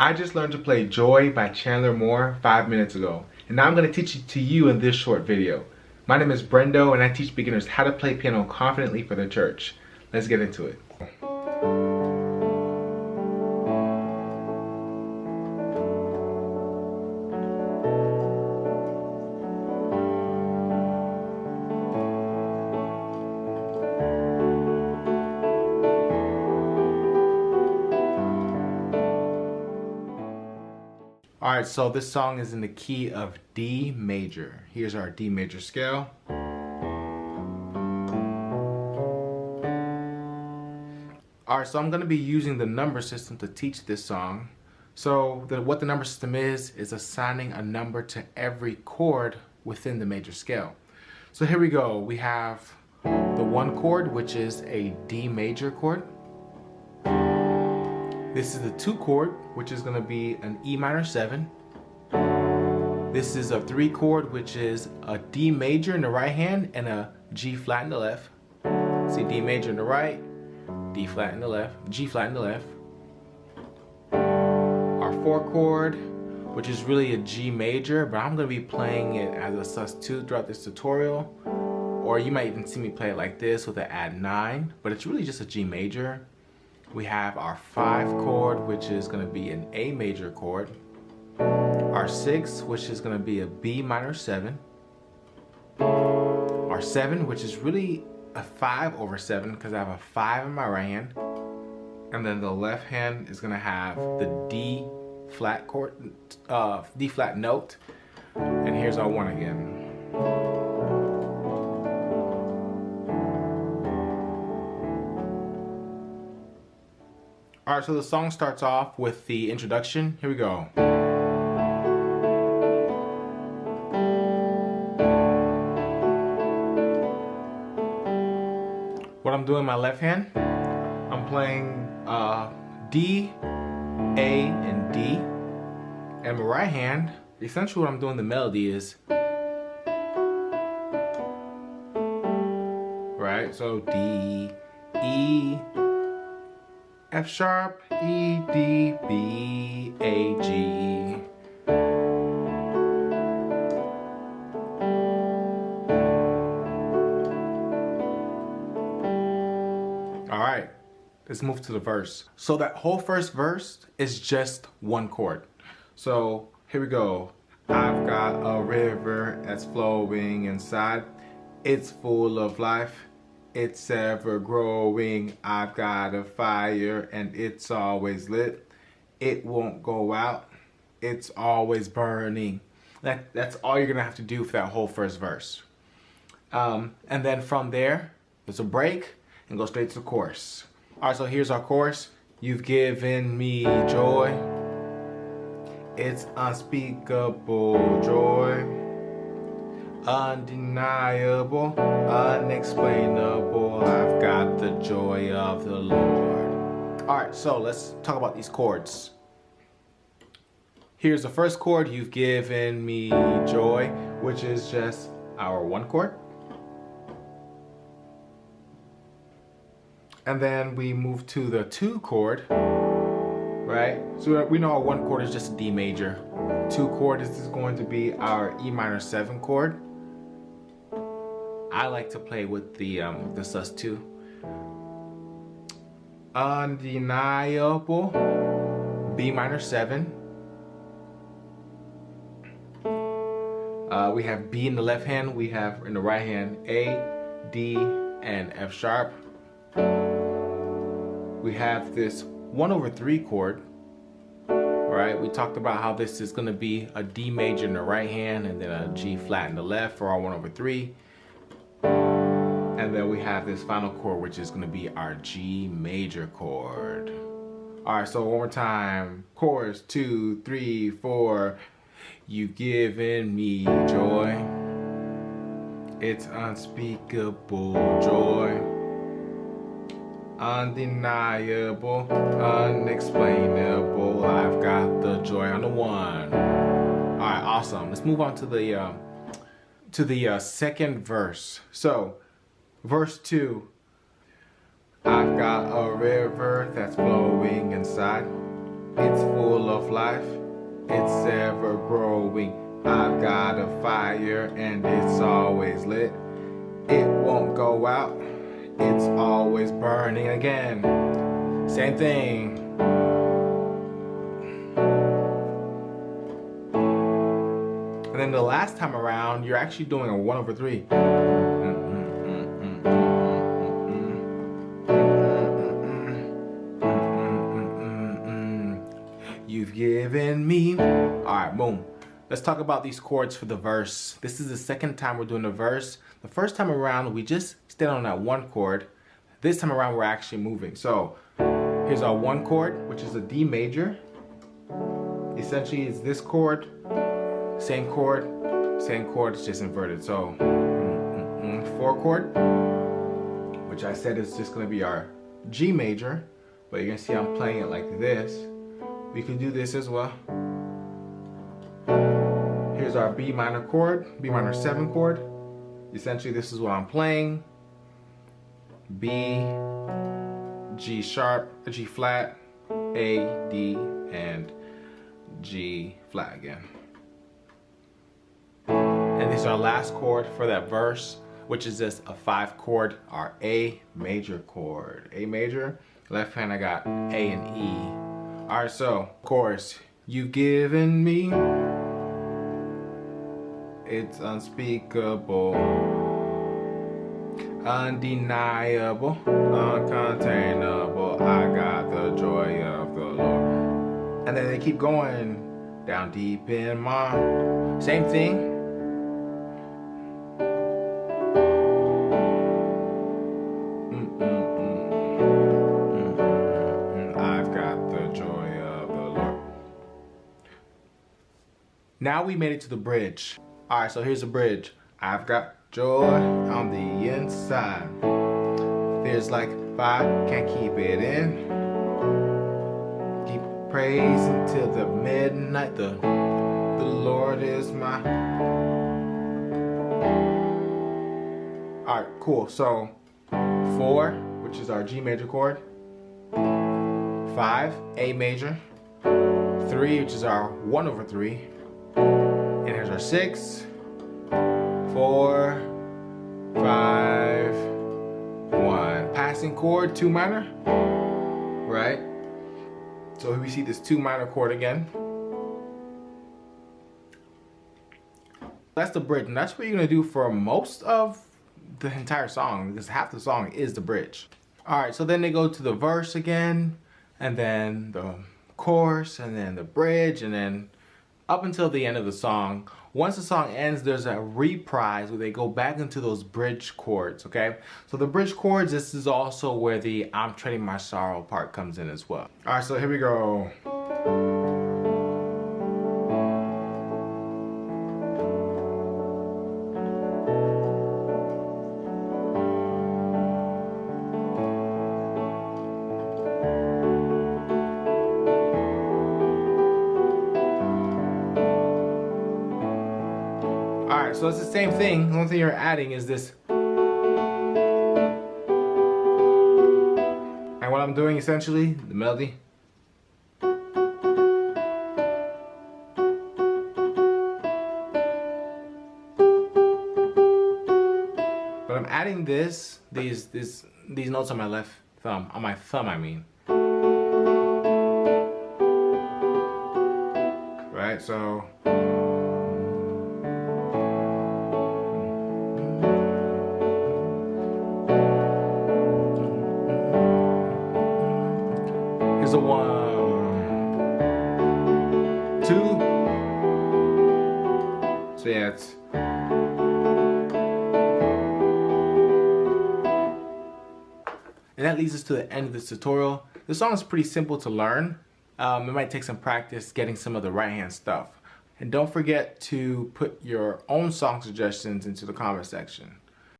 I just learned to play Joy by Chandler 5 minutes ago, and now I'm going to teach it to you in this short video. My name is Brendo, and I teach beginners how to play piano confidently for the church. Let's get into it. Alright, so this song is in the key of D major. Here's our D major scale. Alright, so I'm going to be using the number system to teach this song. So what the number system is assigning a number to every chord within the major scale. So here we go. We have the 1 chord, which is a D major chord. This is the 2 chord, which is going to be an E minor 7. This is a 3 chord, which is a D major in the right hand and a G flat in the left. See, D major in the right, D flat in the left, G flat in the left. Our 4 chord, which is really a G major, but I'm going to be playing it as a sus2 throughout this tutorial. Or you might even see me play it like this with an add 9, but it's really just a G major. We have our 5 chord, which is going to be an A major chord. Our 6, which is going to be a B minor 7. Our 7, which is really a 5 over 7 because I have a 5 in my right hand. And then the left hand is going to have the D flat chord, D flat note. And here's our 1 again. Alright, so the song starts off with the introduction. Here we go. What I'm doing in my left hand, I'm playing D, A, and D. And my right hand, essentially what I'm doing the melody is, right? So D, E, F sharp, E, D, B, A, G. Alright, let's move to the verse. So that whole first verse is just 1 chord. So here we go. I've got a river that's flowing inside. It's full of life. It's ever growing. I've got a fire and it's always lit. It won't go out. It's always burning. That's all you're gonna have to do for that whole first verse. And then from there, there's a break and go straight to the chorus. All right, so here's our chorus. You've given me joy. It's unspeakable joy. Undeniable, unexplainable, I've got the joy of the Lord. Alright, so let's talk about these chords. Here's the first chord, you've given me joy, which is just our 1 chord. And then we move to the 2 chord, right? So we know our 1 chord is just a D major. 2 chord is going to be our E minor 7 chord. I like to play with the sus2. Undeniable, B minor 7. We have B in the left hand. We have in the right hand A, D, and F sharp. We have this 1/3 chord. Right? We talked about how this is going to be a D major in the right hand and then a G flat in the left for our 1/3. And then we have this final chord, which is going to be our G major chord. Alright, so one more time. Chorus 2, 3, 4. You've given me joy. It's unspeakable joy. Undeniable, unexplainable, I've got the joy on the 1. Alright, awesome. Let's move on to the second verse. So, verse 2. I've got a river that's flowing inside. It's full of life, it's ever growing. I've got a fire and it's always lit. It won't go out, it's always burning again. Same thing. And then the last time around, you're actually doing a 1/3. You've given me. All right, boom. Let's talk about these chords for the verse. This is the second time we're doing the verse. The first time around, we just stayed on that one chord. This time around, we're actually moving. So here's our one chord, which is a D major. Essentially, it's this chord, same chord, it's just inverted. So 4 chord, which I said is just gonna be our G major, but you're gonna see I'm playing it like this. We can do this as well. Here's our B minor chord, B minor 7 chord. Essentially, this is what I'm playing. B, G sharp, G flat, A, D, and G flat again. And this is our last chord for that verse, which is just a 5 chord, our A major chord. A major, left hand I got A and E. All right, so chorus. You've given me, it's unspeakable, undeniable, uncontainable. I got the joy of the Lord. And then they keep going down deep in my. Same thing. I've got the joy of the Lord. Now we made it to the bridge. All right, so here's the bridge. I've got joy on the inside. Feels like fire, can't keep it in. Keep praising till the midnight. The Lord is my. All right, cool. So 4, which is our G major chord. 5, A major. 3, which is our 1/3. And here's our 6, 4, 5, 1. Passing chord, 2 minor, right? So we see this 2 minor chord again. That's the bridge, and that's what you're gonna do for most of the entire song, because half the song is the bridge. All right, so then they go to the verse again, and then the chorus, and then the bridge, and then up until the end of the song. Once the song ends, there's a reprise where they go back into those bridge chords, okay? So the bridge chords, this is also where the I'm Trading My Sorrow part comes in as well. All right, so here we go. Alright, so it's the same thing. The only thing you're adding is this. And what I'm doing essentially, the melody. But I'm adding these notes on my left thumb. On my thumb, I mean. Right, so. Here's a 1, 2. So yeah, it's. And that leads us to the end of this tutorial. The song is pretty simple to learn. It might take some practice getting some of the right hand stuff. And don't forget to put your own song suggestions into the comment section.